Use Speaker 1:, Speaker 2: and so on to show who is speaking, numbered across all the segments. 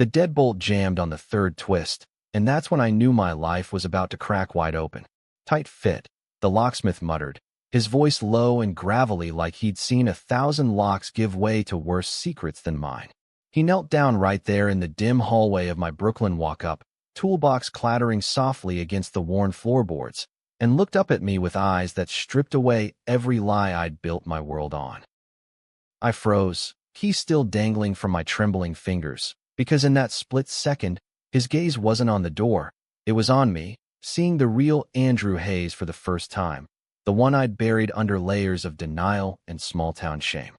Speaker 1: The deadbolt jammed on the third twist, and that's when I knew my life was about to crack wide open. "Tight fit," the locksmith muttered, his voice low and gravelly like he'd seen 1,000 locks give way to worse secrets than mine. He knelt down right there in the dim hallway of my Brooklyn walk-up, toolbox clattering softly against the worn floorboards, and looked up at me with eyes that stripped away every lie I'd built my world on. I froze, key still dangling from my trembling fingers, because in that split second, his gaze wasn't on the door, it was on me, seeing the real Andrew Hayes for the first time, the one I'd buried under layers of denial and small-town shame.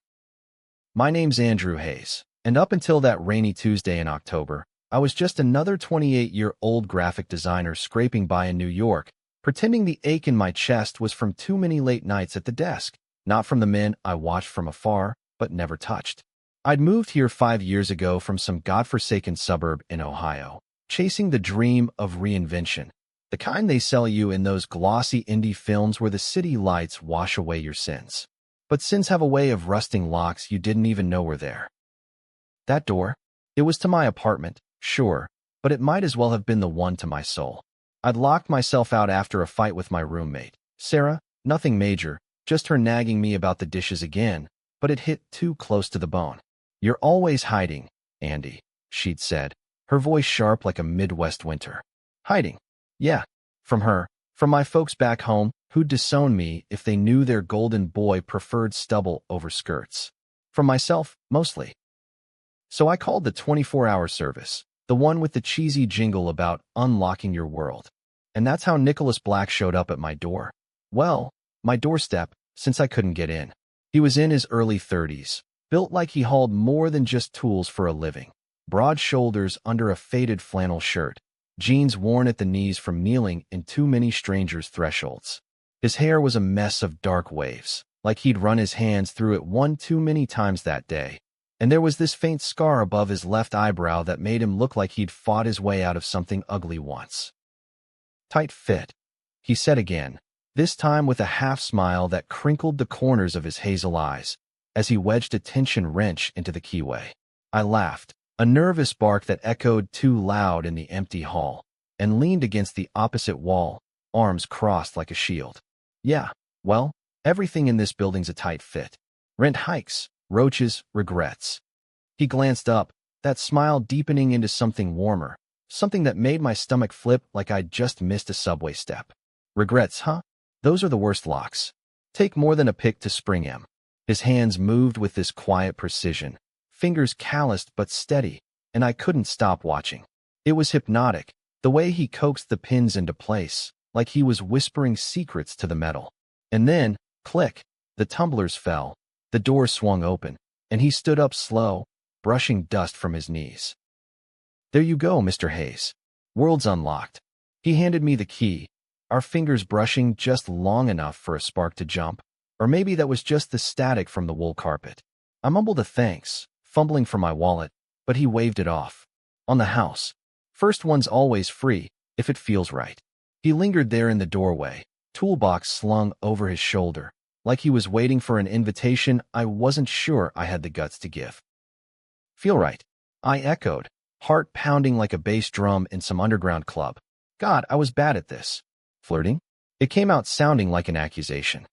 Speaker 1: My name's Andrew Hayes, and up until that rainy Tuesday in October, I was just another 28-year-old graphic designer scraping by in New York, pretending the ache in my chest was from too many late nights at the desk, not from the men I watched from afar, but never touched. I'd moved here 5 years ago from some godforsaken suburb in Ohio, chasing the dream of reinvention, the kind they sell you in those glossy indie films where the city lights wash away your sins. But sins have a way of rusting locks you didn't even know were there. That door? It was to my apartment, sure, but it might as well have been the one to my soul. I'd locked myself out after a fight with my roommate, Sarah, nothing major, just her nagging me about the dishes again, but it hit too close to the bone. "You're always hiding, Andy," she'd said, her voice sharp like a Midwest winter. Hiding? Yeah, from her, from my folks back home, who'd disown me if they knew their golden boy preferred stubble over skirts. From myself, mostly. So I called the 24-hour service, the one with the cheesy jingle about unlocking your world. And that's how Nicholas Black showed up at my door. Well, my doorstep, since I couldn't get in. He was in his early 30s, built like he hauled more than just tools for a living. Broad shoulders under a faded flannel shirt, jeans worn at the knees from kneeling in too many strangers' thresholds. His hair was a mess of dark waves, like he'd run his hands through it one too many times that day. And there was this faint scar above his left eyebrow that made him look like he'd fought his way out of something ugly once. "Tight fit," he said again, this time with a half-smile that crinkled the corners of his hazel eyes, as he wedged a tension wrench into the keyway. I laughed, a nervous bark that echoed too loud in the empty hall, and leaned against the opposite wall, arms crossed like a shield. "Yeah, well, everything in this building's a tight fit. Rent hikes, roaches, regrets." He glanced up, that smile deepening into something warmer, something that made my stomach flip like I'd just missed a subway step. "Regrets, huh? Those are the worst locks. Take more than a pick to spring 'em." His hands moved with this quiet precision, fingers calloused but steady, and I couldn't stop watching. It was hypnotic, the way he coaxed the pins into place, like he was whispering secrets to the metal. And then, click, the tumblers fell, the door swung open, and he stood up slow, brushing dust from his knees. "There you go, Mr. Hayes. World's unlocked." He handed me the key, our fingers brushing just long enough for a spark to jump, or maybe that was just the static from the wool carpet. I mumbled a thanks, fumbling for my wallet, but he waved it off. "On the house. First one's always free, if it feels right." He lingered there in the doorway, toolbox slung over his shoulder, like he was waiting for an invitation I wasn't sure I had the guts to give. "Feel right," I echoed, heart pounding like a bass drum in some underground club. God, I was bad at this. Flirting? It came out sounding like an accusation.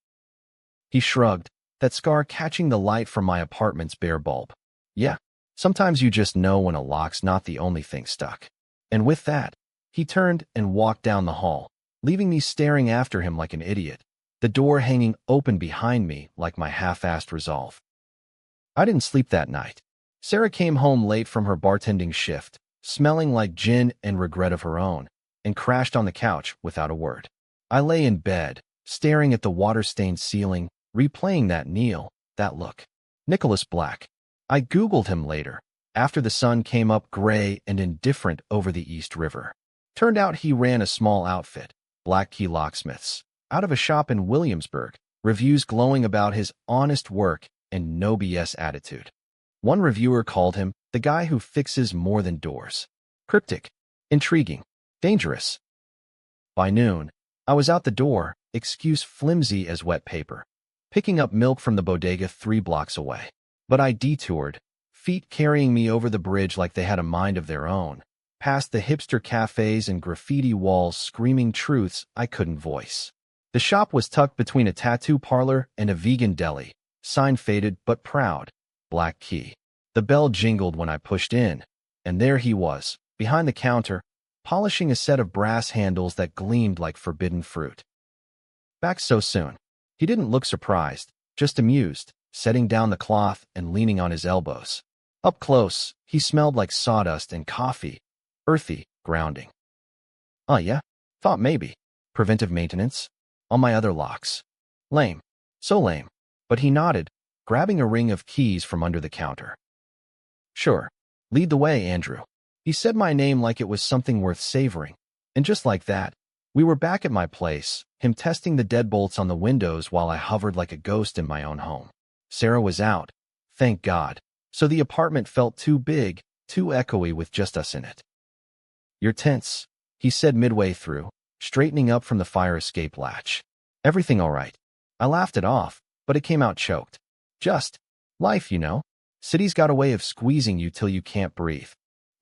Speaker 1: He shrugged, that scar catching the light from my apartment's bare bulb. "Yeah, sometimes you just know when a lock's not the only thing stuck." And with that, he turned and walked down the hall, leaving me staring after him like an idiot, the door hanging open behind me like my half-assed resolve. I didn't sleep that night. Sarah came home late from her bartending shift, smelling like gin and regret of her own, and crashed on the couch without a word. I lay in bed, staring at the water-stained ceiling, replaying that kneel, that look. Nicholas Black. I Googled him later, after the sun came up gray and indifferent over the East River. Turned out he ran a small outfit, Black Key Locksmiths, out of a shop in Williamsburg, reviews glowing about his honest work and no BS attitude. One reviewer called him the guy who fixes more than doors. Cryptic, intriguing, dangerous. By noon, I was out the door, excuse flimsy as wet paper, picking up milk from the bodega 3 blocks away. But I detoured, feet carrying me over the bridge like they had a mind of their own, past the hipster cafes and graffiti walls screaming truths I couldn't voice. The shop was tucked between a tattoo parlor and a vegan deli, sign faded but proud, black key. The bell jingled when I pushed in, and there he was, behind the counter, polishing a set of brass handles that gleamed like forbidden fruit. Back so soon. He didn't look surprised, just amused, setting down the cloth and leaning on his elbows. Up close, he smelled like sawdust and coffee, earthy, grounding. Oh yeah? Thought maybe. Preventive maintenance? On my other locks. Lame. So lame. But he nodded, grabbing a ring of keys from under the counter. Sure. Lead the way, Andrew. He said my name like it was something worth savoring. And just like that, we were back at my place, him testing the deadbolts on the windows while I hovered like a ghost in my own home. Sarah was out, thank God, so the apartment felt too big, too echoey with just us in it. You're tense, he said midway through, straightening up from the fire escape latch. Everything all right? I laughed it off, but it came out choked. Just life, you know. City's got a way of squeezing you till you can't breathe.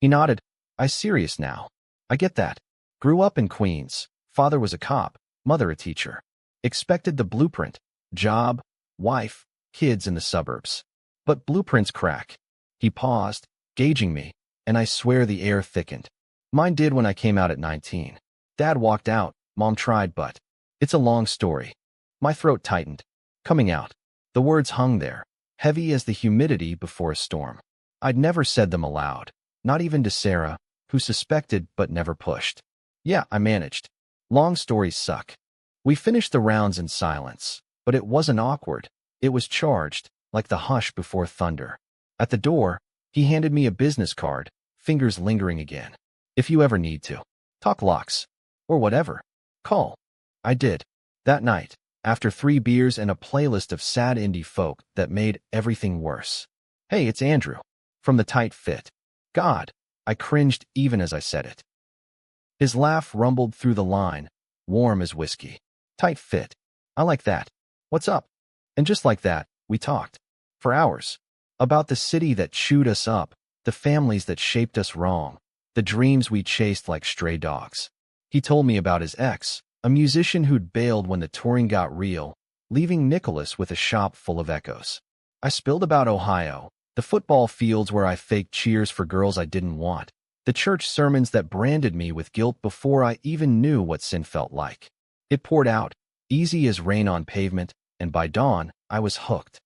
Speaker 1: He nodded. I'm serious now. I get that. Grew up in Queens. Father was a cop, mother a teacher. Expected the blueprint. Job, wife, kids in the suburbs. But blueprints crack. He paused, gauging me, and I swear the air thickened. Mine did when I came out at 19. Dad walked out, Mom tried, but it's a long story. My throat tightened. Coming out. The words hung there, heavy as the humidity before a storm. I'd never said them aloud, not even to Sarah, who suspected but never pushed. Yeah, I managed. Long stories suck. We finished the rounds in silence, but it wasn't awkward. It was charged, like the hush before thunder. At the door, he handed me a business card, fingers lingering again. If you ever need to talk locks, or whatever, call. I did. That night, after 3 beers and a playlist of sad indie folk that made everything worse. Hey, it's Andrew. From the tight fit. God, I cringed even as I said it. His laugh rumbled through the line, warm as whiskey. Tight fit. I like that. What's up? And just like that, we talked. For hours. About the city that chewed us up, the families that shaped us wrong, the dreams we chased like stray dogs. He told me about his ex, a musician who'd bailed when the touring got real, leaving Nicholas with a shop full of echoes. I spilled about Ohio, the football fields where I faked cheers for girls I didn't want, the church sermons that branded me with guilt before I even knew what sin felt like. It poured out, easy as rain on pavement, and by dawn, I was hooked.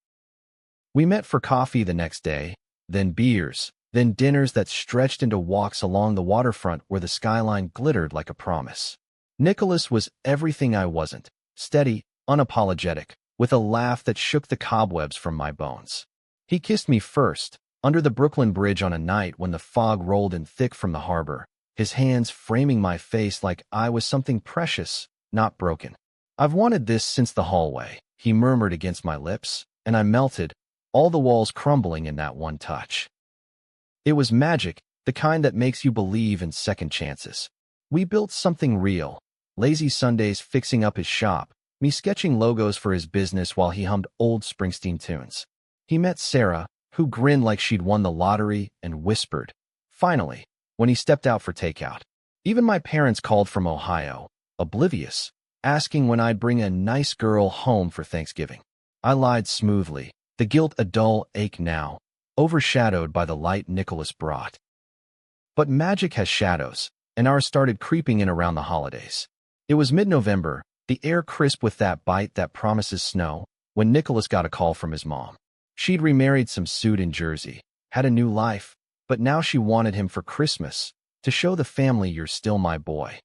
Speaker 1: We met for coffee the next day, then beers, then dinners that stretched into walks along the waterfront where the skyline glittered like a promise. Nicholas was everything I wasn't, steady, unapologetic, with a laugh that shook the cobwebs from my bones. He kissed me first, under the Brooklyn Bridge on a night when the fog rolled in thick from the harbor, his hands framing my face like I was something precious, not broken. I've wanted this since the hallway, he murmured against my lips, and I melted, all the walls crumbling in that one touch. It was magic, the kind that makes you believe in second chances. We built something real. Lazy Sundays fixing up his shop, me sketching logos for his business while he hummed old Springsteen tunes. He met Sarah, who grinned like she'd won the lottery and whispered, finally, when he stepped out for takeout. Even my parents called from Ohio, oblivious, asking when I'd bring a nice girl home for Thanksgiving. I lied smoothly, the guilt a dull ache now, overshadowed by the light Nicholas brought. But magic has shadows, and ours started creeping in around the holidays. It was mid-November, the air crisp with that bite that promises snow, when Nicholas got a call from his mom. She'd remarried some suit in Jersey, had a new life, but now she wanted him for Christmas, to show the family you're still my boy.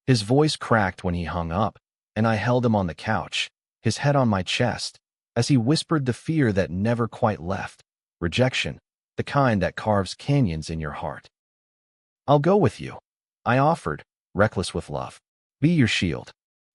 Speaker 1: His voice cracked when he hung up, and I held him on the couch, his head on my chest, as he whispered the fear that never quite left. Rejection, the kind that carves canyons in your heart. I'll go with you, I offered, reckless with love. Be your shield.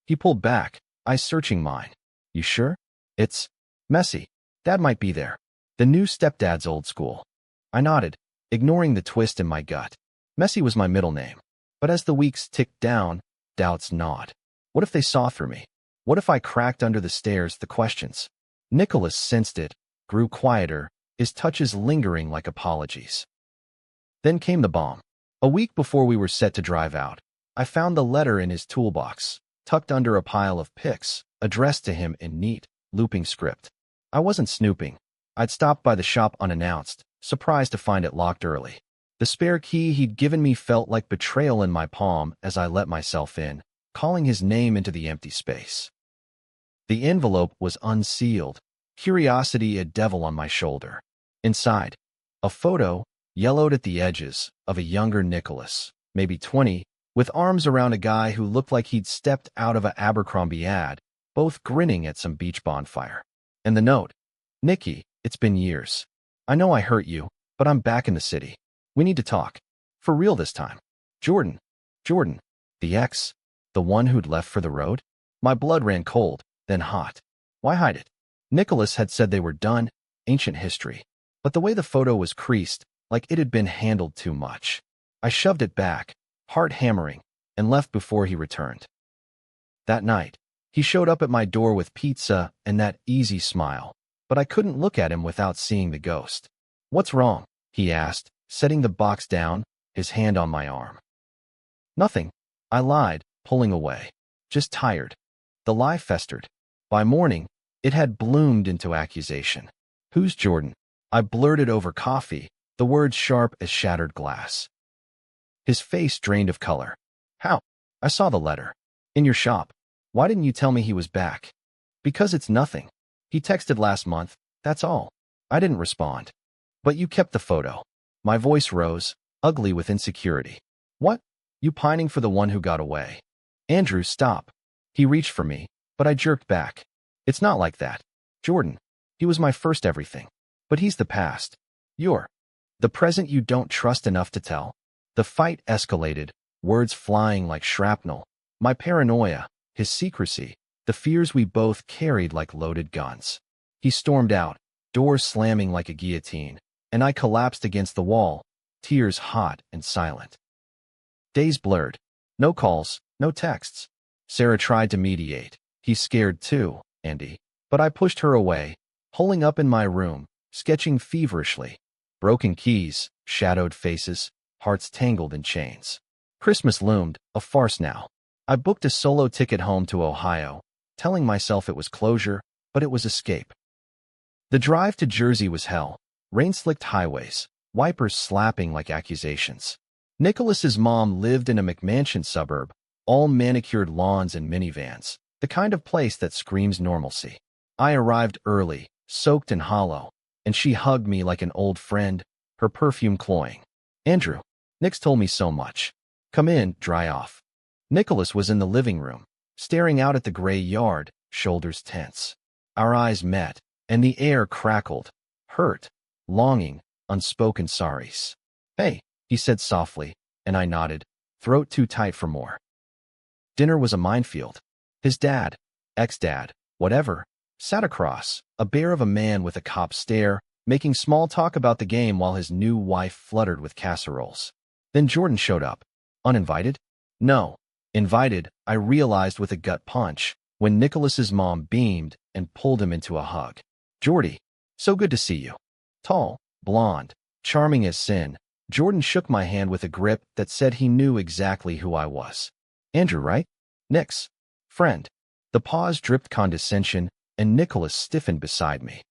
Speaker 1: He pulled back, eyes searching mine. You sure? It's messy. Dad might be there. The new stepdad's old school. I nodded, ignoring the twist in my gut. Messy was my middle name. But as the weeks ticked down, doubts gnawed. What if they saw through me? What if I cracked under the stairs the questions? Nicholas sensed it, grew quieter, his touches lingering like apologies. Then came the bomb. A week before we were set to drive out, I found the letter in his toolbox, tucked under a pile of pics, addressed to him in neat, looping script. I wasn't snooping. I'd stopped by the shop unannounced, surprised to find it locked early. The spare key he'd given me felt like betrayal in my palm as I let myself in, calling his name into the empty space. The envelope was unsealed, curiosity a devil on my shoulder. Inside, a photo, yellowed at the edges, of a younger Nicholas, maybe 20, with arms around a guy who looked like he'd stepped out of a Abercrombie ad, both grinning at some beach bonfire. And the note, "Nikki, it's been years. I know I hurt you, but I'm back in the city. We need to talk. For real this time. Jordan." Jordan, the ex, the one who'd left for the road? My blood ran cold, then hot. Why hide it? Nicholas had said they were done, ancient history. But the way the photo was creased, like it had been handled too much. I shoved it back, heart hammering, and left before he returned. That night, he showed up at my door with pizza and that easy smile, but I couldn't look at him without seeing the ghost. "What's wrong?" he asked, setting the box down, his hand on my arm. "Nothing," I lied, pulling away. "Just tired." The lie festered. By morning, it had bloomed into accusation. "Who's Jordan?" I blurted over coffee, the words sharp as shattered glass. His face drained of color. "How? I saw the letter. In your shop. Why didn't you tell me he was back?" "Because it's nothing. He texted last month, that's all." I didn't respond. "But you kept the photo." My voice rose, ugly with insecurity. "What? You pining for the one who got away?" "Andrew, stop." He reached for me, but I jerked back. "It's not like that. Jordan, he was my first everything. But he's the past. You're the present you don't trust enough to tell." The fight escalated, words flying like shrapnel. My paranoia, his secrecy, the fears we both carried like loaded guns. He stormed out, doors slamming like a guillotine, and I collapsed against the wall, tears hot and silent. Days blurred. No calls, no texts. Sarah tried to mediate. He's scared too, Andy. But I pushed her away, holing up in my room, sketching feverishly. Broken keys, shadowed faces, hearts tangled in chains. Christmas loomed, a farce now. I booked a solo ticket home to Ohio, telling myself it was closure, but it was escape. The drive to Jersey was hell. Rain-slicked highways, wipers slapping like accusations. Nicholas's mom lived in a McMansion suburb, all manicured lawns and minivans, the kind of place that screams normalcy. I arrived early, soaked and hollow, and she hugged me like an old friend, her perfume cloying. "Andrew, Nick's told me so much. Come in, dry off." Nicholas was in the living room, staring out at the gray yard, shoulders tense. Our eyes met, and the air crackled. Hurt, longing, unspoken sorries. "Hey," he said softly, and I nodded, throat too tight for more. Dinner was a minefield. His dad, ex-dad, whatever, sat across, a bear of a man with a cop stare, making small talk about the game while his new wife fluttered with casseroles. Then Jordan showed up. Uninvited? No. Invited, I realized with a gut punch, when Nicholas's mom beamed and pulled him into a hug. "Jordy, so good to see you." Tall, blonde, charming as sin, Jordan shook my hand with a grip that said he knew exactly who I was. "Andrew, right? Nick's friend." The pause dripped condescension, and Nicholas stiffened beside me.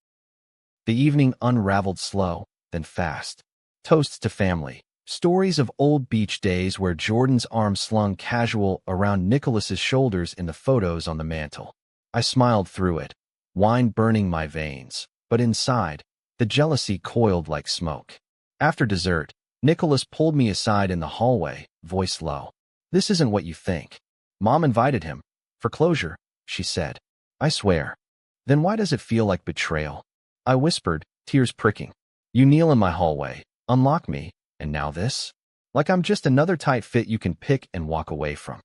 Speaker 1: The evening unraveled slow, then fast. Toasts to family, stories of old beach days where Jordan's arm slung casual around Nicholas's shoulders in the photos on the mantel. I smiled through it, wine burning my veins, but inside, the jealousy coiled like smoke. After dessert, Nicholas pulled me aside in the hallway, voice low. "This isn't what you think. Mom invited him. For closure," she said. "I swear." "Then why does it feel like betrayal?" I whispered, tears pricking. "You kneel in my hallway, unlock me, and now this? Like I'm just another tight fit you can pick and walk away from."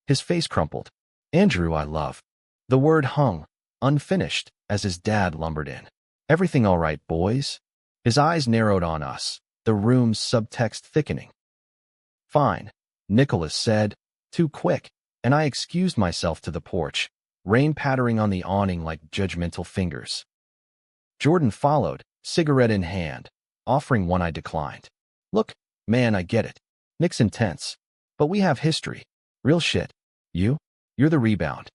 Speaker 1: His face crumpled. "Andrew, I love." The word hung, unfinished, as his dad lumbered in. "Everything all right, boys?" His eyes narrowed on us, the room's subtext thickening. "Fine," Nicholas said, too quick, and I excused myself to the porch, rain pattering on the awning like judgmental fingers. Jordan followed, cigarette in hand, offering one I declined. Look, man, I get it. Nick's intense. But we have history. Real shit. You're the rebound.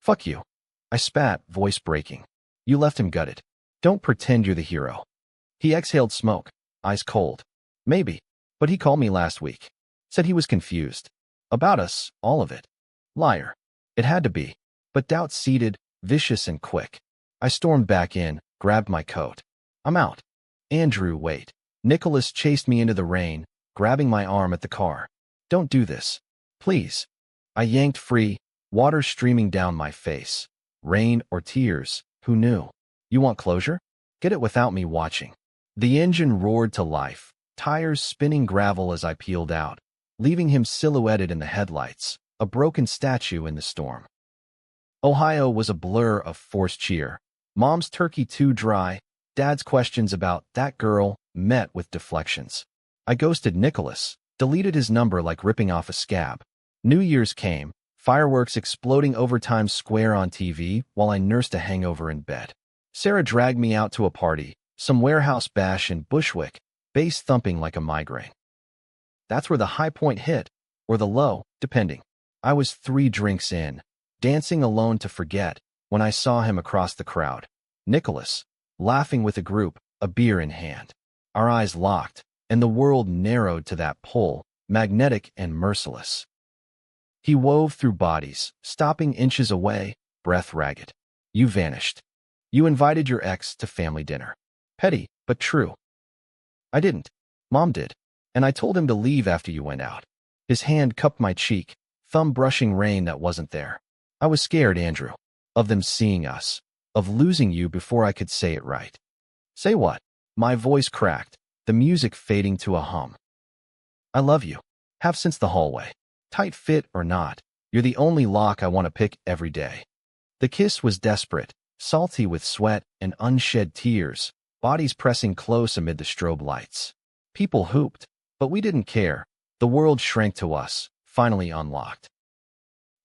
Speaker 1: Fuck you. I spat, voice breaking. You left him gutted. Don't pretend you're the hero. He exhaled smoke, eyes cold. Maybe. But he called me last week. Said he was confused. About us, all of it. Liar. It had to be. But doubt seeded, vicious and quick. I stormed back in, grabbed my coat. I'm out. Andrew, wait. Nicholas chased me into the rain, grabbing my arm at the car. Don't do this. Please. I yanked free, water streaming down my face. Rain or tears, who knew? You want closure? Get it without me watching. The engine roared to life, tires spinning gravel as I peeled out, leaving him silhouetted in the headlights, a broken statue in the storm. Ohio was a blur of forced cheer. Mom's turkey too dry, Dad's questions about that girl met with deflections. I ghosted Nicholas, deleted his number like ripping off a scab. New Year's came, fireworks exploding over Times Square on TV while I nursed a hangover in bed. Sarah dragged me out to a party, some warehouse bash in Bushwick, bass thumping like a migraine. That's where the high point hit, or the low, depending. I was 3 drinks in, dancing alone to forget, when I saw him across the crowd. Nicholas, laughing with a group, a beer in hand. Our eyes locked, and the world narrowed to that pull, magnetic and merciless. He wove through bodies, stopping inches away, breath ragged. You vanished. You invited your ex to family dinner. Petty, but true. I didn't. Mom did. And I told him to leave after you went out. His hand cupped my cheek, thumb brushing rain that wasn't there. I was scared, Andrew. Of them seeing us. Of losing you before I could say it right. Say what? My voice cracked, the music fading to a hum. I love you. Have since the hallway. Tight fit or not, you're the only lock I want to pick every day. The kiss was desperate, salty with sweat and unshed tears, bodies pressing close amid the strobe lights. People hooped, but we didn't care. The world shrank to us, finally unlocked.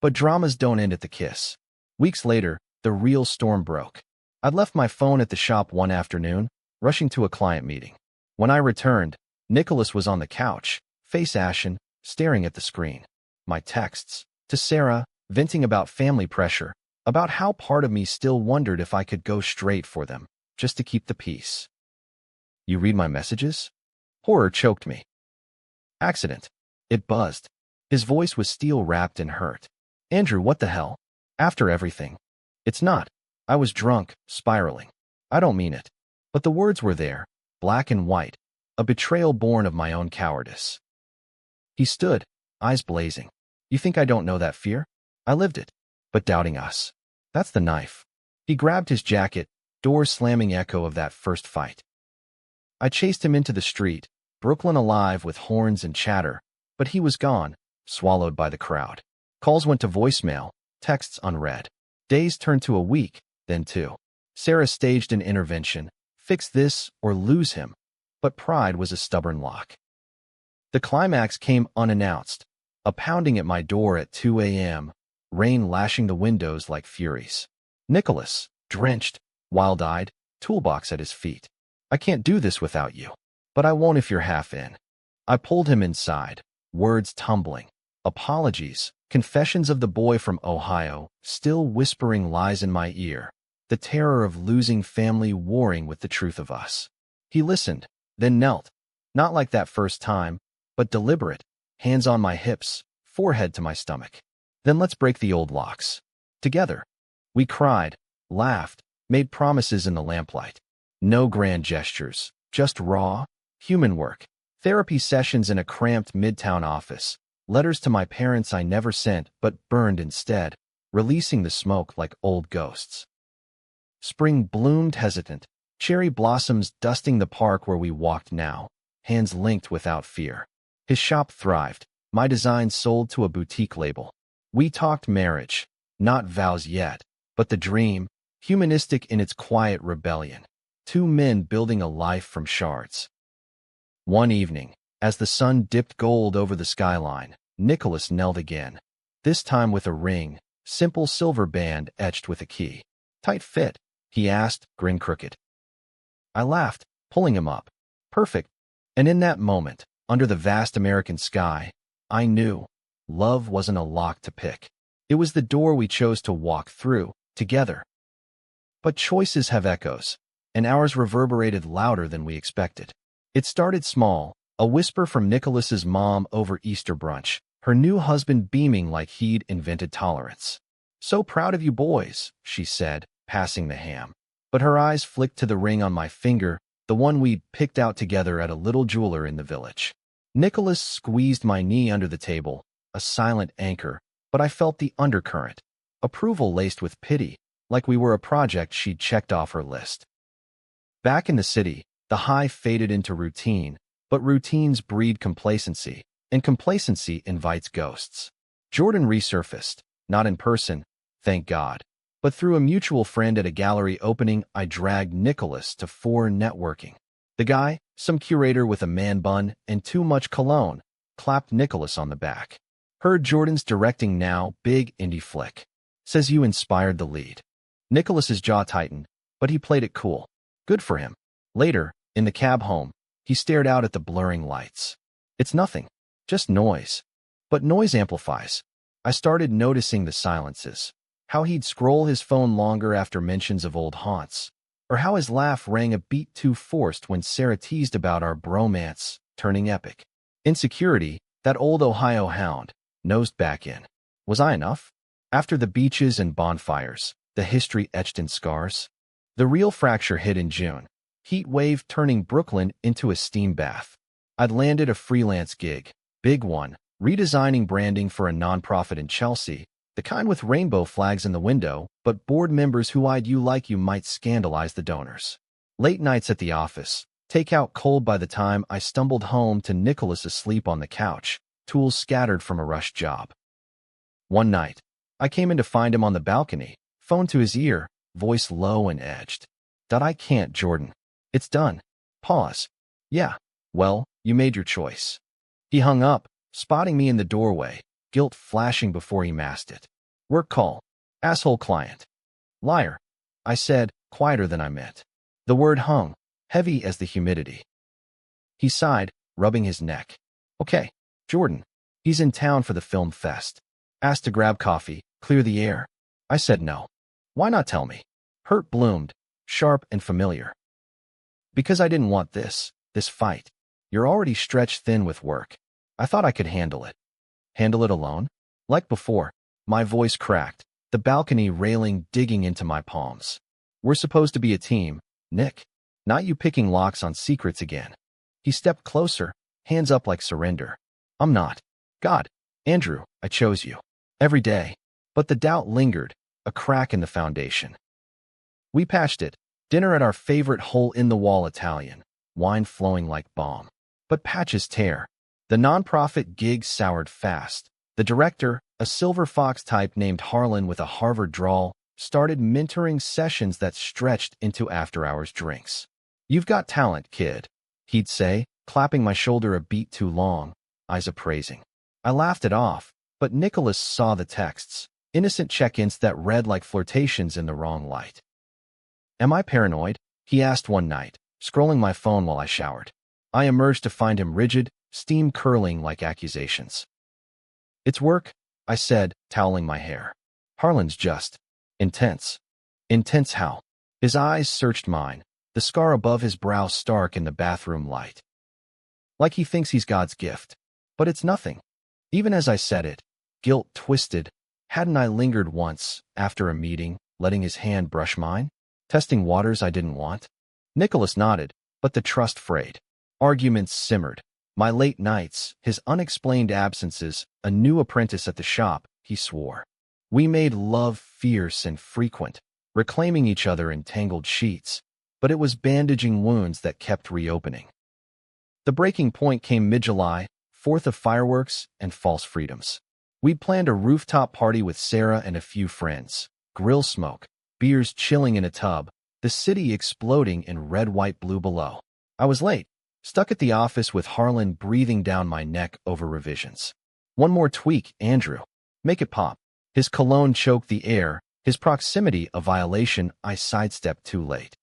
Speaker 1: But dramas don't end at the kiss. Weeks later, the real storm broke. I'd left my phone at the shop one afternoon, rushing to a client meeting. When I returned, Nicholas was on the couch, face ashen, staring at the screen. My texts, to Sarah, venting about family pressure, about how part of me still wondered if I could go straight for them, just to keep the peace. You read my messages? Horror choked me. Accident. It buzzed. His voice was steel-wrapped and hurt. Andrew, what the hell? After everything. It's not. I was drunk, spiraling. I don't mean it. But the words were there, black and white, a betrayal born of my own cowardice. He stood, eyes blazing. You think I don't know that fear? I lived it. But doubting us. That's the knife. He grabbed his jacket, door slamming echo of that first fight. I chased him into the street, Brooklyn alive with horns and chatter, but he was gone, swallowed by the crowd. Calls went to voicemail, texts unread. Days turned to a week, then 2. Sarah staged an intervention, fix this or lose him, but pride was a stubborn lock. The climax came unannounced, a pounding at my door at 2 a.m., rain lashing the windows like furies. Nicholas, drenched, wild-eyed, toolbox at his feet. I can't do this without you. But I won't if you're half in. I pulled him inside, words tumbling. Apologies, confessions of the boy from Ohio, still whispering lies in my ear. The terror of losing family warring with the truth of us. He listened, then knelt. Not like that first time, but deliberate, hands on my hips, forehead to my stomach. Then let's break the old locks. Together. We cried, laughed, made promises in the lamplight. No grand gestures, just raw, human work. Therapy sessions in a cramped midtown office. Letters to my parents I never sent but burned instead, releasing the smoke like old ghosts. Spring bloomed hesitant, cherry blossoms dusting the park where we walked now, hands linked without fear. His shop thrived, my design sold to a boutique label. We talked marriage, not vows yet, but the dream, humanistic in its quiet rebellion. 2 men building a life from shards. One evening, as the sun dipped gold over the skyline, Nicholas knelt again, this time with a ring, simple silver band etched with a key. Tight fit, he asked, grin crooked. I laughed, pulling him up. Perfect. And in that moment, under the vast American sky, I knew love wasn't a lock to pick. It was the door we chose to walk through, together. But choices have echoes, and ours reverberated louder than we expected. It started small, a whisper from Nicholas's mom over Easter brunch, her new husband beaming like he'd invented tolerance. "So proud of you boys," she said, passing the ham. But her eyes flicked to the ring on my finger, the one we'd picked out together at a little jeweler in the village. Nicholas squeezed my knee under the table, a silent anchor, but I felt the undercurrent, approval laced with pity, like we were a project she'd checked off her list. Back in the city, the high faded into routine, but routines breed complacency, and complacency invites ghosts. Jordan resurfaced, not in person, thank God, but through a mutual friend at a gallery opening. I dragged Nicholas to 4 networking. The guy, some curator with a man bun and too much cologne, clapped Nicholas on the back. "Heard Jordan's directing now, big indie flick. Says you inspired the lead." Nicholas's jaw tightened, but he played it cool. Good for him. Later, in the cab home, he stared out at the blurring lights. "It's nothing. Just noise." But noise amplifies. I started noticing the silences. How he'd scroll his phone longer after mentions of old haunts, or how his laugh rang a beat too forced when Sarah teased about our bromance turning epic. Insecurity, that old Ohio hound, nosed back in. Was I enough? After the beaches and bonfires, the history etched in scars. The real fracture hit in June. Heat wave turning Brooklyn into a steam bath. I'd landed a freelance gig, big one, redesigning branding for a nonprofit in Chelsea, the kind with rainbow flags in the window, but board members who eyed you like you might scandalize the donors. Late nights at the office, takeout cold by the time I stumbled home to Nicholas asleep on the couch, tools scattered from a rushed job. One night, I came in to find him on the balcony, phone to his ear, voice low and edged. "I can't, Jordan. It's done." Pause. "Yeah, well, you made your choice." He hung up, spotting me in the doorway, guilt flashing before he masked it. "Work call. Asshole client." "Liar," I said, quieter than I meant. The word hung, heavy as the humidity. He sighed, rubbing his neck. "Okay, Jordan. He's in town for the film fest. Asked to grab coffee, clear the air." I said no. "Why not tell me?" Hurt bloomed, sharp and familiar. "Because I didn't want this fight. You're already stretched thin with work. I thought I could handle it." "Handle it alone?" Like before, my voice cracked, the balcony railing digging into my palms. "We're supposed to be a team, Nick. Not you picking locks on secrets again." He stepped closer, hands up like surrender. "I'm not. God, Andrew, I chose you. Every day." But the doubt lingered, a crack in the foundation. We patched it, dinner at our favorite hole-in-the-wall Italian, wine flowing like balm. But patches tear. The nonprofit gig soured fast. The director, a silver fox type named Harlan with a Harvard drawl, started mentoring sessions that stretched into after-hours drinks. "You've got talent, kid," he'd say, clapping my shoulder a beat too long, eyes appraising. I laughed it off, but Nicholas saw the texts, innocent check-ins that read like flirtations in the wrong light. "Am I paranoid?" he asked one night, scrolling my phone while I showered. I emerged to find him rigid, steam curling like accusations. "It's work," I said, toweling my hair. "Harlan's just intense." "Intense how?" His eyes searched mine, the scar above his brow stark in the bathroom light. "Like he thinks he's God's gift. But it's nothing." Even as I said it, guilt twisted. Hadn't I lingered once, after a meeting, letting his hand brush mine? Testing waters I didn't want? Nicholas nodded, but the trust frayed. Arguments simmered. My late nights, his unexplained absences, a new apprentice at the shop, he swore. We made love fierce and frequent, reclaiming each other in tangled sheets, but it was bandaging wounds that kept reopening. The breaking point came mid-July, 4th of fireworks and false freedoms. We'd planned a rooftop party with Sarah and a few friends, grill smoke, beers chilling in a tub, the city exploding in red, white, blue below. I was late, stuck at the office with Harlan breathing down my neck over revisions. "One more tweak, Andrew. Make it pop." His cologne choked the air, his proximity a violation I sidestepped too late.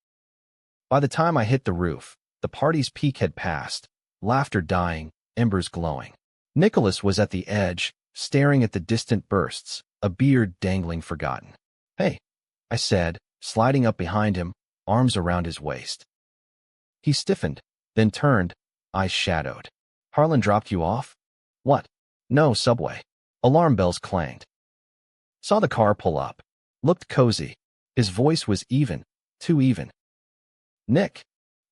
Speaker 1: By the time I hit the roof, The party's peak had passed, laughter dying, embers glowing. Nicholas was at the edge, staring at the distant bursts, a beard dangling forgotten. "Hey," I said, sliding up behind him, arms around his waist. He stiffened, then turned, eyes shadowed. "Harlan dropped you off?" "What?" "No, subway." Alarm bells clanged. Saw the car pull up. Looked cozy. His voice was even, too even. "Nick,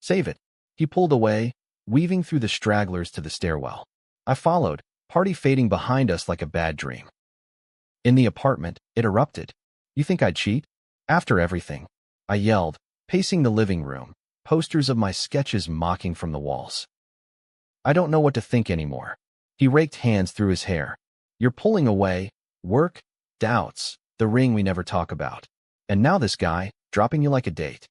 Speaker 1: save it." He pulled away, weaving through the stragglers to the stairwell. I followed, party fading behind us like a bad dream. In the apartment, it erupted. "You think I'd cheat? After everything?" I yelled, pacing the living room, posters of my sketches mocking from the walls. "I don't know what to think anymore." He raked hands through his hair. "You're pulling away, work, doubts, the ring we never talk about. And now this guy, dropping you like a date."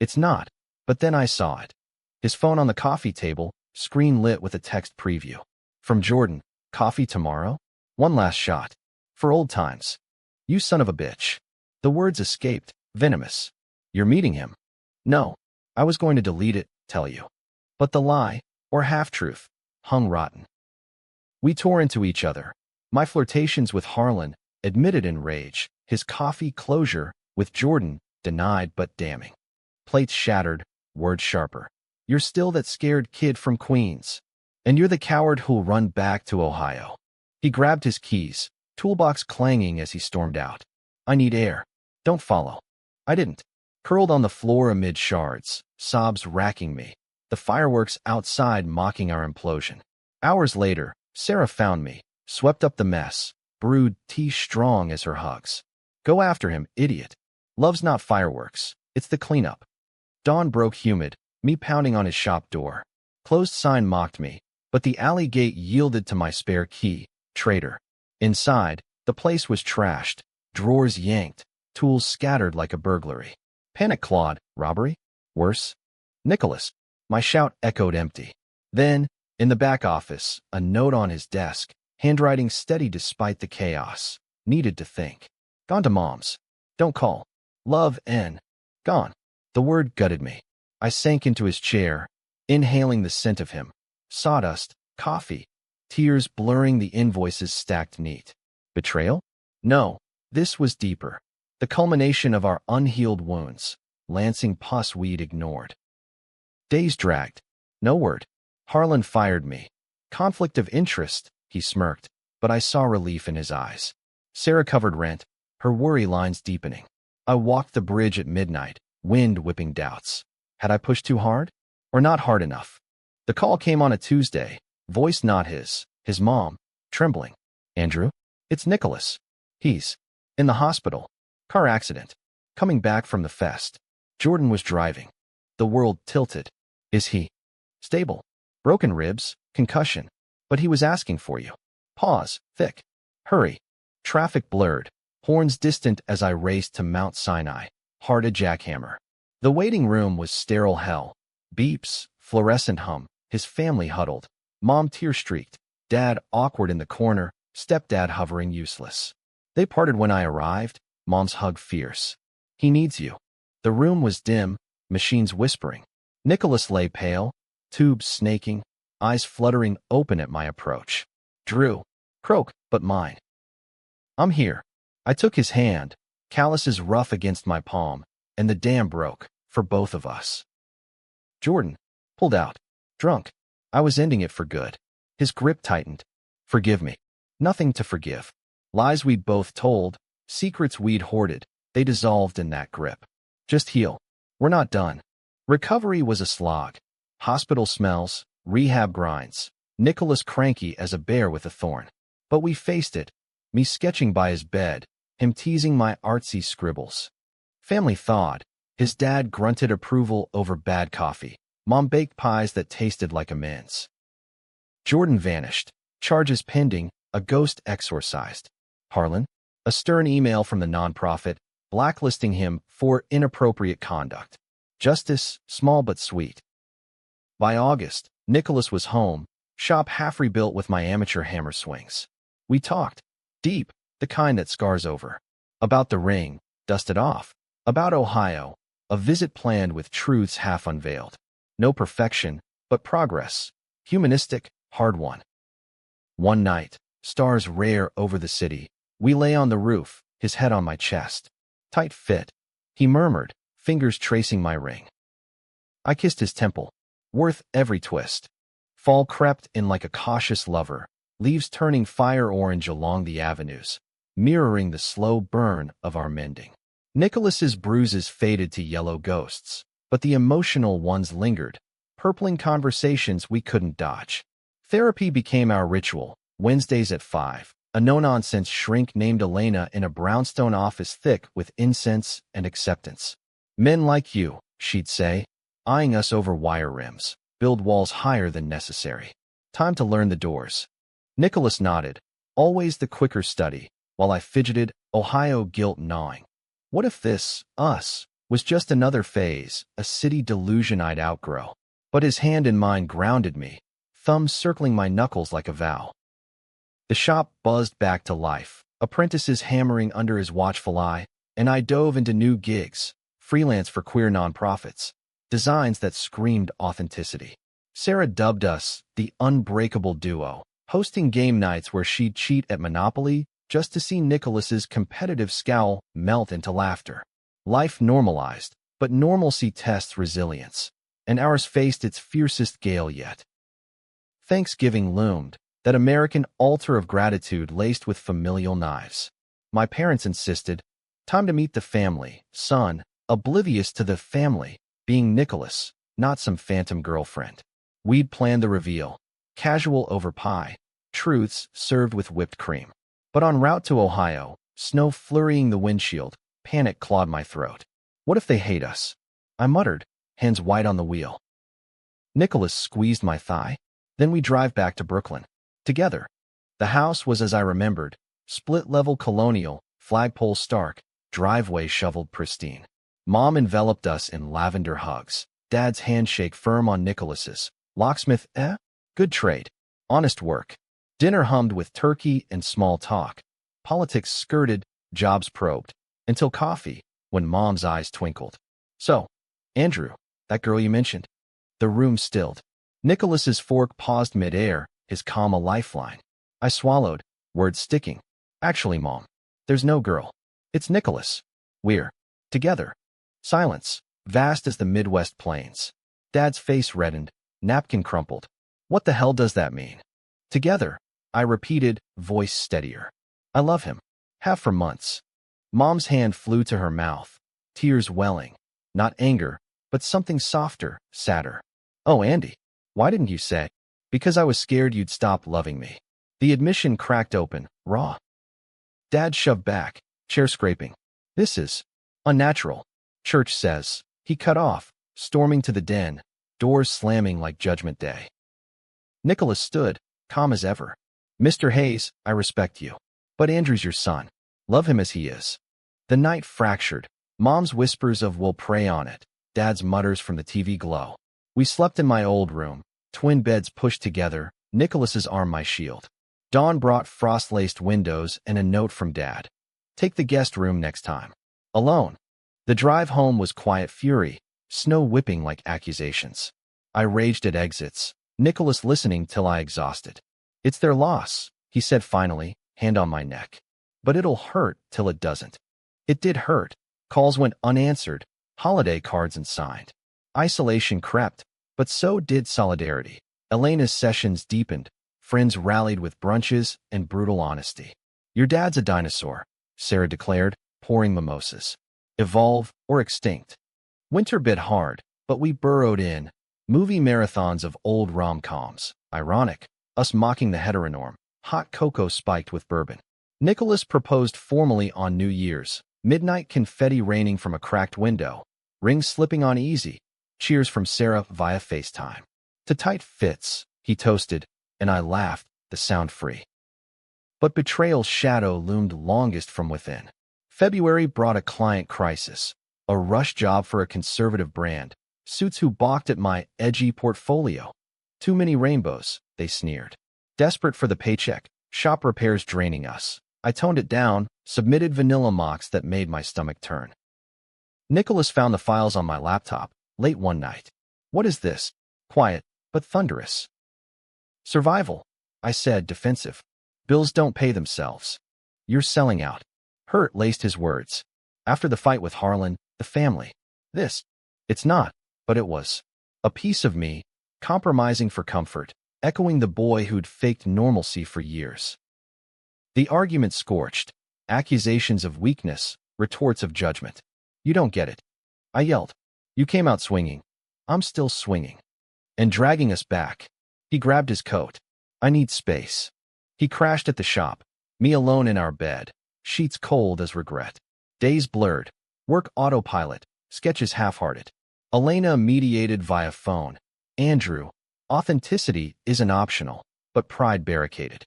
Speaker 1: "It's not." But then I saw it. His phone on the coffee table, screen lit with a text preview. From Jordan, "Coffee tomorrow? One last shot. For old times." "You son of a bitch." The words escaped, venomous. "You're meeting him." "No." I was going to delete it, tell you. But the lie, or half-truth, hung rotten. We tore into each other. My flirtations with Harlan, admitted in rage. His coffee closure, with Jordan, denied but damning. Plates shattered, words sharper. "You're still that scared kid from Queens. And you're the coward who'll run back to Ohio." He grabbed his keys, toolbox clanging as he stormed out. "I need air. Don't follow." I didn't. Curled on the floor amid shards, sobs racking me, the fireworks outside mocking our implosion. Hours later, Sarah found me, swept up the mess, brewed tea strong as her hugs. "Go after him, idiot. Love's not fireworks. It's the cleanup." Dawn broke humid, me pounding on his shop door. Closed sign mocked me, but the alley gate yielded to my spare key, traitor. Inside, the place was trashed, drawers yanked, tools scattered like a burglary. Panic clawed, robbery? Worse? "Nicholas." My shout echoed empty. Then, in the back office, a note on his desk, handwriting steady despite the chaos. "Needed to think. Gone to Mom's. Don't call. Love N. Gone." The word gutted me. I sank into his chair, inhaling the scent of him. Sawdust, coffee, tears blurring the invoices stacked neat. Betrayal? No, this was deeper. The culmination of our unhealed wounds, lancing pus we'd ignored. Days dragged. No word. Harlan fired me. "Conflict of interest," he smirked, but I saw relief in his eyes. Sarah covered rent, her worry lines deepening. I walked the bridge at midnight, wind whipping doubts. Had I pushed too hard? Or not hard enough? The call came on a Tuesday, voice not his mom, trembling. "Andrew? It's Nicholas. He's in the hospital. Car accident. Coming back from the fest." Jordan was driving. The world tilted. "Is he stable?" "Broken ribs, concussion. But he was asking for you." Pause, thick. "Hurry." Traffic blurred, horns distant as I raced to Mount Sinai, hard a jackhammer. The waiting room was sterile hell. Beeps, fluorescent hum, his family huddled. Mom tear-streaked, Dad awkward in the corner, stepdad hovering useless. They parted when I arrived, Mom's hug fierce. "He needs you." The room was dim, machines whispering. Nicholas lay pale, tubes snaking, eyes fluttering open at my approach. "Drew." Croak, but mine. "I'm here." I took his hand, calluses rough against my palm, and the dam broke, for both of us. Jordan pulled out, drunk. I was ending it for good. His grip tightened. "Forgive me." Nothing to forgive. Lies we'd both told, secrets we'd hoarded, they dissolved in that grip. "Just heal. We're not done." Recovery was a slog. Hospital smells, rehab grinds, Nicholas cranky as a bear with a thorn. But we faced it, me sketching by his bed, him teasing my artsy scribbles. Family thawed. His dad grunted approval over bad coffee. Mom baked pies that tasted like amends. Jordan vanished. Charges pending, a ghost exorcised. Harlan? A stern email from the nonprofit, blacklisting him for inappropriate conduct. Justice, small but sweet. By August, Nicholas was home, shop half rebuilt with my amateur hammer swings. We talked. Deep, the kind that scars over. About the ring, dusted off. About Ohio, a visit planned with truths half unveiled. No perfection, but progress. Humanistic, hard one. One night, stars rare over the city. We lay on the roof, his head on my chest. Tight fit, he murmured, fingers tracing my ring. I kissed his temple. Worth every twist. Fall crept in like a cautious lover, leaves turning fire orange along the avenues, mirroring the slow burn of our mending. Nicholas's bruises faded to yellow ghosts, but the emotional ones lingered, purpling conversations we couldn't dodge. Therapy became our ritual, Wednesdays at 5. A no-nonsense shrink named Elena in a brownstone office thick with incense and acceptance. Men like you, she'd say, eyeing us over wire rims, build walls higher than necessary. Time to learn the doors. Nicholas nodded, always the quicker study, while I fidgeted, Ohio guilt gnawing. What if this, us, was just another phase, a city delusion I'd outgrow? But his hand in mine grounded me, thumbs circling my knuckles like a vow. The shop buzzed back to life, apprentices hammering under his watchful eye, and I dove into new gigs, freelance for queer nonprofits, designs that screamed authenticity. Sarah dubbed us the unbreakable duo, hosting game nights where she'd cheat at Monopoly just to see Nicholas's competitive scowl melt into laughter. Life normalized, but normalcy tests resilience, and ours faced its fiercest gale yet. Thanksgiving loomed, that American altar of gratitude laced with familial knives. My parents insisted, time to meet the family, son, oblivious to the family, being Nicholas, not some phantom girlfriend. We'd planned the reveal, casual over pie, truths served with whipped cream. But en route to Ohio, snow flurrying the windshield, panic clawed my throat. What if they hate us? I muttered, hands wide on the wheel. Nicholas squeezed my thigh. Then we drive back to Brooklyn. Together. The house was as I remembered, split-level colonial, flagpole stark, driveway shoveled pristine. Mom enveloped us in lavender hugs, Dad's handshake firm on Nicholas's. Locksmith, good trade. Honest work. Dinner hummed with turkey and small talk. Politics skirted, jobs probed. Until coffee, when Mom's eyes twinkled. So, Andrew, that girl you mentioned. The room stilled. Nicholas's fork paused mid-air, his calm a lifeline. I swallowed, words sticking. Actually, Mom, there's no girl. It's Nicholas. We're together. Silence, vast as the Midwest plains. Dad's face reddened, napkin crumpled. What the hell does that mean? Together, I repeated, voice steadier. I love him. Have for months. Mom's hand flew to her mouth, tears welling. Not anger, but something softer, sadder. Oh, Andy, why didn't you say? Because I was scared you'd stop loving me. The admission cracked open, raw. Dad shoved back, chair scraping. This is unnatural, Church says. He cut off, storming to the den, doors slamming like Judgment Day. Nicholas stood, calm as ever. Mr. Hayes, I respect you. But Andrew's your son. Love him as he is. The night fractured. Mom's whispers of we'll pray on it. Dad's mutters from the TV glow. We slept in my old room, twin beds pushed together, Nicholas's arm my shield. Dawn brought frost-laced windows and a note from Dad. Take the guest room next time. Alone. The drive home was quiet fury, snow whipping like accusations. I raged at exits, Nicholas listening till I exhausted. It's their loss, he said finally, hand on my neck. But it'll hurt till it doesn't. It did hurt. Calls went unanswered, holiday cards unsigned. Isolation crept, but so did solidarity. Elena's sessions deepened, friends rallied with brunches and brutal honesty. Your dad's a dinosaur, Sarah declared, pouring mimosas. Evolve or extinct. Winter bit hard, but we burrowed in. Movie marathons of old rom-coms. Ironic, us mocking the heteronorm. Hot cocoa spiked with bourbon. Nicholas proposed formally on New Year's. Midnight confetti raining from a cracked window. Rings slipping on easy. Cheers from Sarah via FaceTime. To tight fits, he toasted, and I laughed, the sound free. But betrayal's shadow loomed longest from within. February brought a client crisis. A rush job for a conservative brand. Suits who balked at my edgy portfolio. Too many rainbows, they sneered. Desperate for the paycheck, shop repairs draining us. I toned it down, submitted vanilla mocks that made my stomach turn. Nicholas found the files on my laptop, late one night. What is this? Quiet, but thunderous. Survival, I said, defensive. Bills don't pay themselves. You're selling out. Hurt laced his words. After the fight with Harlan, the family. It's not, but it was. A piece of me, compromising for comfort, echoing the boy who'd faked normalcy for years. The argument scorched. Accusations of weakness, retorts of judgment. You don't get it. I yelled. You came out swinging. I'm still swinging. And dragging us back. He grabbed his coat. I need space. He crashed at the shop. Me alone in our bed. Sheets cold as regret. Days blurred. Work autopilot. Sketches half-hearted. Elena mediated via phone. Andrew. Authenticity isn't optional, but pride barricaded.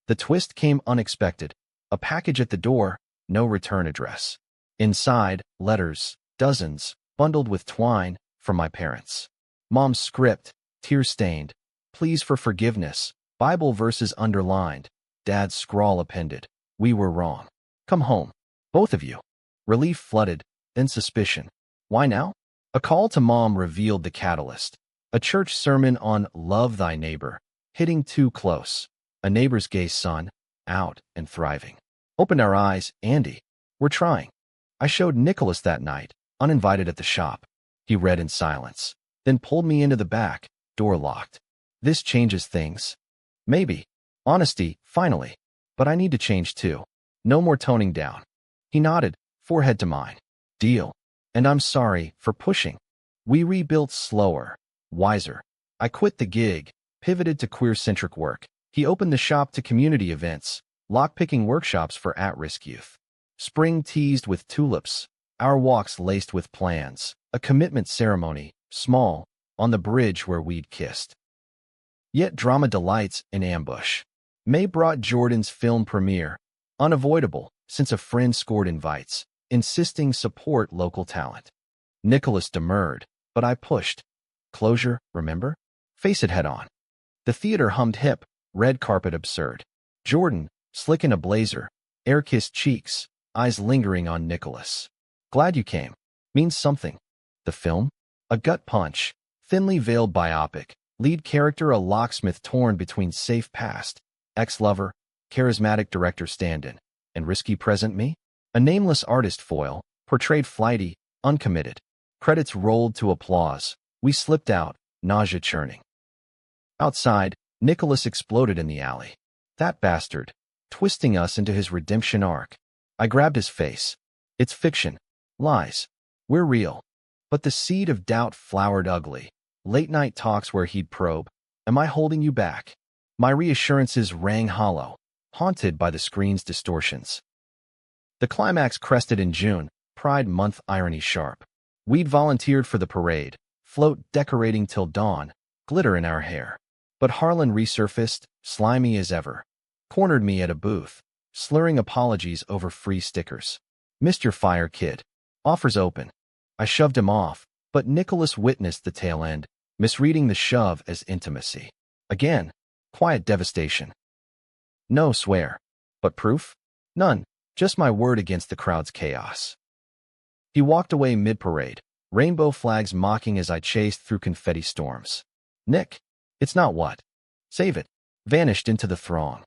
Speaker 1: The twist came unexpected. A package at the door, no return address. Inside, letters, dozens, bundled with twine, from my parents. Mom's script, tear-stained. Pleas for forgiveness, Bible verses underlined. Dad's scrawl appended. We were wrong. Come home. Both of you. Relief flooded, then suspicion. Why now? A call to Mom revealed the catalyst. A church sermon on love thy neighbor, hitting too close. A neighbor's gay son, out and thriving. Opened our eyes, Andy. We're trying. I showed Nicholas that night, uninvited at the shop. He read in silence, then pulled me into the back, door locked. This changes things. Maybe. Honesty, finally. But I need to change too. No more toning down. He nodded, forehead to mine. Deal. And I'm sorry for pushing. We rebuilt slower, wiser. I quit the gig, pivoted to queer-centric work. He opened the shop to community events, lockpicking workshops for at-risk youth. Spring teased with tulips, our walks laced with plans, a commitment ceremony, small, on the bridge where we'd kissed. Yet drama delights in ambush. May brought Jordan's film premiere, unavoidable since a friend scored invites, insisting support local talent. Nicholas demurred, but I pushed. Closure, remember? Face it head on. The theater hummed hip, red carpet absurd. Jordan, slick in a blazer, air-kissed cheeks, eyes lingering on Nicholas. Glad you came. Means something. The film? A gut punch, thinly veiled biopic. Lead character a locksmith torn between safe past, ex-lover, charismatic director stand-in, and risky present me? A nameless artist foil, portrayed flighty, uncommitted. Credits rolled to applause. We slipped out, nausea churning. Outside, Nicholas exploded in the alley. That bastard, twisting us into his redemption arc. I grabbed his face. It's fiction. Lies. We're real. But the seed of doubt flowered ugly. Late-night talks where he'd probe. Am I holding you back? My reassurances rang hollow, haunted by the screen's distortions. The climax crested in June, Pride Month irony sharp. We'd volunteered for the parade, float decorating till dawn, glitter in our hair. But Harlan resurfaced, slimy as ever. Cornered me at a booth, slurring apologies over free stickers. Missed your fire, kid. Offers open. I shoved him off, but Nicholas witnessed the tail end, misreading the shove as intimacy. Again, quiet devastation. No swear. But proof? None. Just my word against the crowd's chaos. He walked away mid-parade, rainbow flags mocking as I chased through confetti storms. Nick, it's not what. Save it. Vanished into the throng.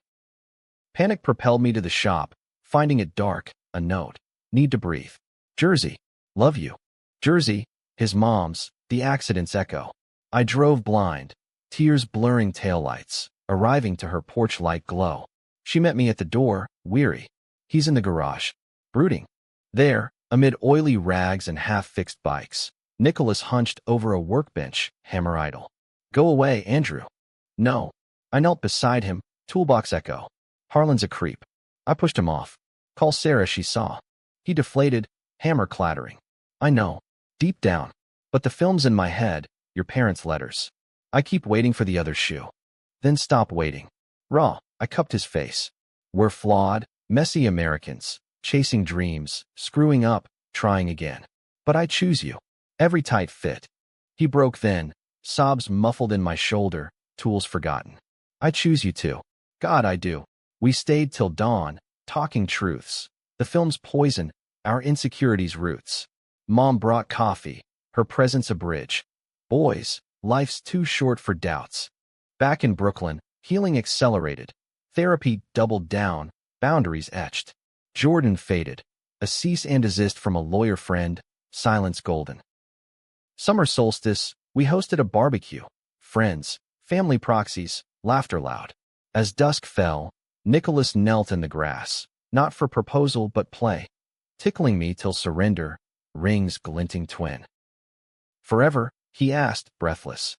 Speaker 1: Panic propelled me to the shop, finding it dark, a note. Need to breathe. Jersey. Love you. Jersey, his mom's, the accident's echo. I drove blind, tears blurring taillights, arriving to her porch light glow. She met me at the door, weary. He's in the garage. Brooding. There, amid oily rags and half-fixed bikes, Nicholas hunched over a workbench, hammer idle. Go away, Andrew. No. I knelt beside him, toolbox echo. Harlan's a creep. I pushed him off. Call Sarah, she saw. He deflated, hammer clattering. I know. Deep down. But the film's in my head, your parents' letters. I keep waiting for the other shoe. Then stop waiting. Raw, I cupped his face. We're flawed, messy Americans, chasing dreams, screwing up, trying again. But I choose you. Every tight fit. He broke then, sobs muffled in my shoulder, tools forgotten. I choose you too. God, I do. We stayed till dawn, talking truths. The film's poison, our insecurities' roots. Mom brought coffee, her presence a bridge. Boys, life's too short for doubts. Back in Brooklyn, healing accelerated. Therapy doubled down, boundaries etched. Jordan faded. A cease and desist from a lawyer friend, silence golden. Summer solstice, we hosted a barbecue. Friends, family proxies, laughter loud. As dusk fell, Nicholas knelt in the grass, not for proposal but play. Tickling me till surrender, rings glinting twin. Forever, he asked, breathless.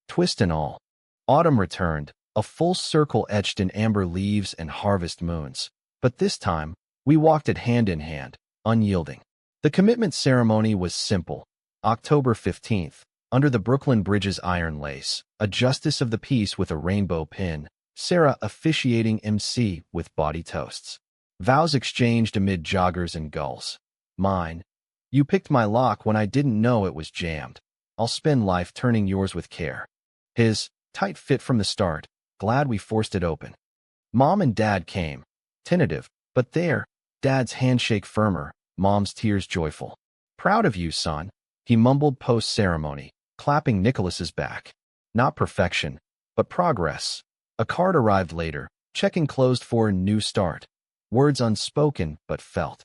Speaker 1: Twist and all. Autumn returned, a full circle etched in amber leaves and harvest moons. But this time, we walked it hand in hand, unyielding. The commitment ceremony was simple. October 15th, under the Brooklyn Bridge's iron lace, a justice of the peace with a rainbow pin, Sarah officiating MC with body toasts. Vows exchanged amid joggers and gulls. Mine. You picked my lock when I didn't know it was jammed. I'll spend life turning yours with care. His, tight fit from the start, glad we forced it open. Mom and Dad came, tentative, but there, Dad's handshake firmer, Mom's tears joyful. Proud of you, son, he mumbled post-ceremony, clapping Nicholas's back. Not perfection, but progress. A card arrived later, checking closed for a new start. Words unspoken but felt.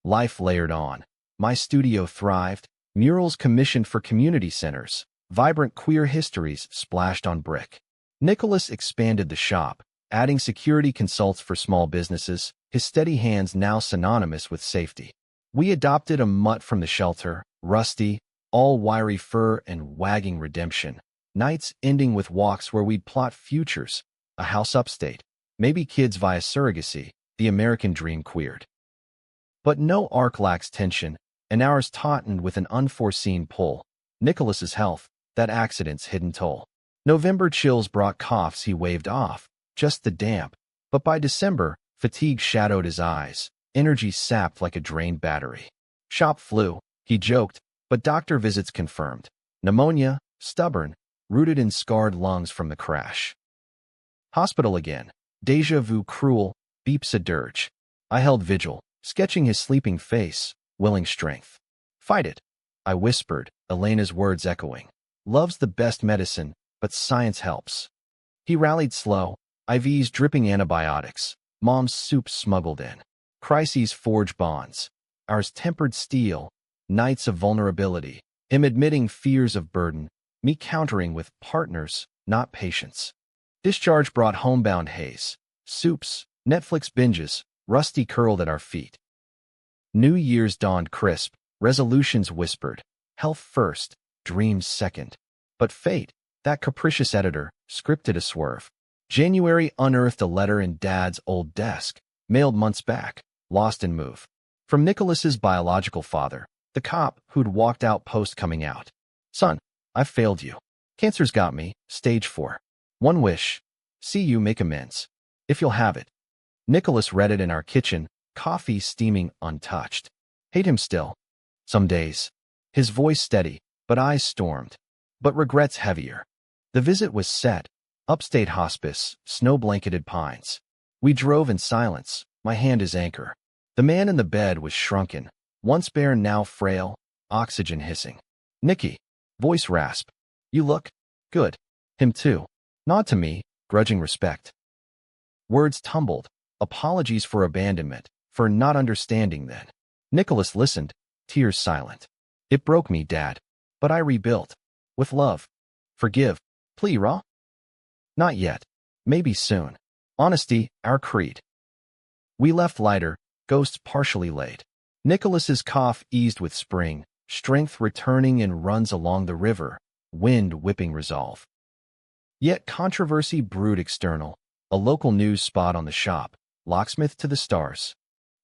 Speaker 1: Life layered on. My studio thrived, murals commissioned for community centers, vibrant queer histories splashed on brick. Nicholas expanded the shop, adding security consults for small businesses, his steady hands now synonymous with safety. We adopted a mutt from the shelter, rusty, all wiry fur and wagging redemption. Nights ending with walks where we'd plot futures, a house upstate, maybe kids via surrogacy, the American dream queered. But no arc lacks tension, and ours tautened with an unforeseen pull. Nicholas's health, that accident's hidden toll. November chills brought coughs he waved off, just the damp. But by December, fatigue shadowed his eyes, energy sapped like a drained battery. Shop flu, he joked, but doctor visits confirmed. Pneumonia, stubborn, rooted in scarred lungs from the crash. Hospital again. Deja vu cruel, beeps a dirge. I held vigil, sketching his sleeping face, willing strength. Fight it, I whispered, Elena's words echoing. Love's the best medicine, but science helps. He rallied slow, IVs dripping antibiotics, Mom's soup smuggled in. Crises forge bonds. Ours tempered steel, nights of vulnerability, him admitting fears of burden, me countering with partners, not patience. Discharge brought homebound haze, soups, Netflix binges, rusty curled at our feet. New Year's dawned crisp, resolutions whispered, health first, dreams second. But fate, that capricious editor, scripted a swerve. January unearthed a letter in Dad's old desk, mailed months back, lost in move. From Nicholas's biological father, the cop who'd walked out post coming out. Son, I've failed you. Cancer's got me, stage 4. One wish. See you make amends. If you'll have it. Nicholas read it in our kitchen, coffee steaming untouched. Hate him still. Some days. His voice steady, but eyes stormed. But regrets heavier. The visit was set. Upstate hospice, snow-blanketed pines. We drove in silence, my hand as anchor. The man in the bed was shrunken, once bare now frail, oxygen hissing. Nicky. Voice rasp. You look good. Him too. Nod to me, grudging respect. Words tumbled. Apologies for abandonment, for not understanding then. Nicholas listened, tears silent. It broke me, Dad. But I rebuilt. With love. Forgive. Plea, raw? Not yet. Maybe soon. Honesty, our creed. We left lighter, ghosts partially laid. Nicholas's cough eased with spring, strength returning in runs along the river, wind whipping resolve. Yet controversy brewed external, a local news spot on the shop, Locksmith to the stars.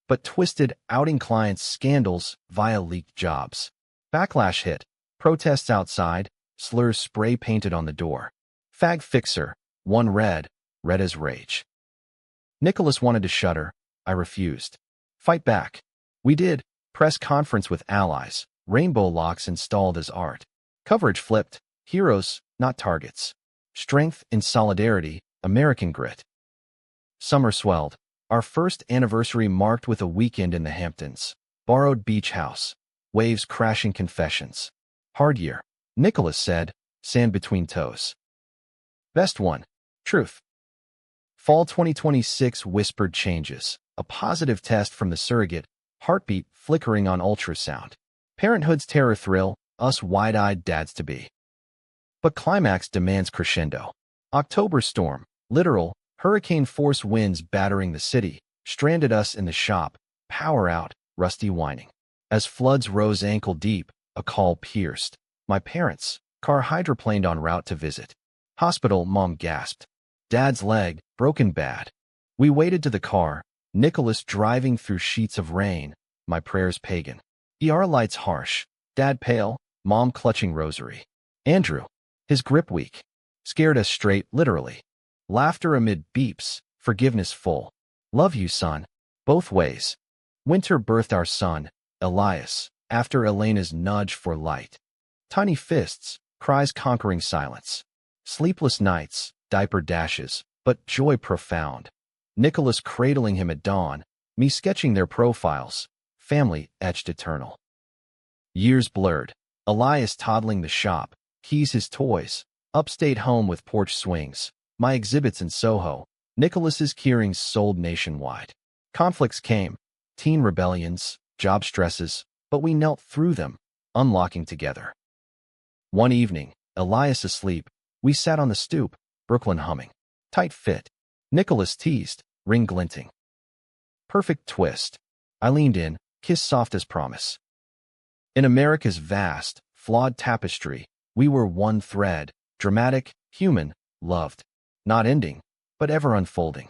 Speaker 1: But twisted, outing clients' scandals via leaked jobs. Backlash hit, protests outside, slurs spray painted on the door. Fag fixer, one red as rage. Nicholas wanted to shudder, I refused. Fight back. We did, press conference with allies, rainbow locks installed as art. Coverage flipped, heroes, not targets. Strength in solidarity, American grit. Summer swelled. Our first anniversary marked with a weekend in the Hamptons. Borrowed beach house. Waves crashing confessions. Hard year. Nicholas said, sand between toes. Best one. Truth. Fall 2026 whispered changes. A positive test from the surrogate, heartbeat flickering on ultrasound. Parenthood's terror thrill, us wide-eyed dads-to-be. But climax demands crescendo. October storm, literal, hurricane-force winds battering the city, stranded us in the shop, power out, rusty whining. As floods rose ankle-deep, a call pierced. My parents, car hydroplaned en route to visit. Hospital, Mom gasped. Dad's leg, broken bad. We waded to the car, Nicholas driving through sheets of rain, my prayers pagan. ER lights harsh, Dad pale, Mom clutching rosary. Andrew, his grip weak, scared us straight, literally. Laughter amid beeps, forgiveness full. Love you, son. Both ways. Winter birthed our son, Elias, after Elena's nudge for light. Tiny fists, cries conquering silence. Sleepless nights, diaper dashes, but joy profound. Nicholas cradling him at dawn, me sketching their profiles, family etched eternal. Years blurred, Elias toddling the shop, keys his toys, upstate home with porch swings, my exhibits in Soho, Nicholas's keyrings sold nationwide. Conflicts came, teen rebellions, job stresses, but we knelt through them, unlocking together. One evening, Elias asleep, we sat on the stoop, Brooklyn humming. Tight fit. Nicholas teased, ring glinting. Perfect twist. I leaned in, kiss soft as promise. In America's vast, flawed tapestry, we were one thread, dramatic, human, loved. Not ending, but ever unfolding.